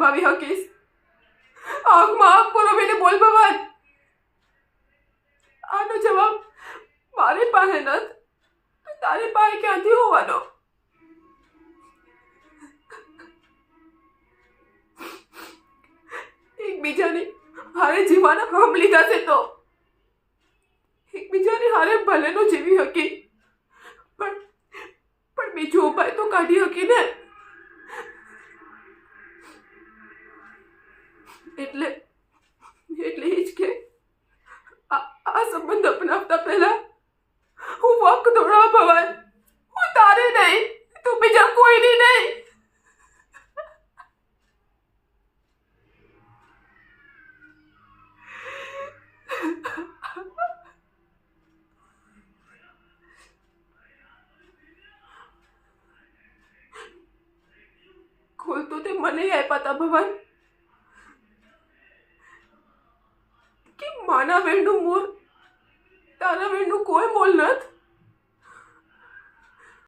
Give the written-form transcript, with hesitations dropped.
દબાવી શકીશ? આંખમાં આંખ પરોવીને બોલ ભવન. આનો જવાબ મારી પાસે નથી, તો તારી પાસે ક્યાંથી હોવાનો? એકબીજાની હારે જીવવાના હમ લીધા છે તો એકબીજાની હારે ભલેનો જીવી શકી, પણ બીજો ઉપાય તો કાઢી શકી ને. એટલે એટલે જ કે આ સંબંધ અપનાવતા પહેલા હું વક દોડા ભવન. હું તારે નહીં, તું બીજા કોઈની નહીં. ખોલ તો તે મને આપ્યા હતા ભવન કે માના વેણનું મોર તારા વેણનું કોઈ મોલ નથી.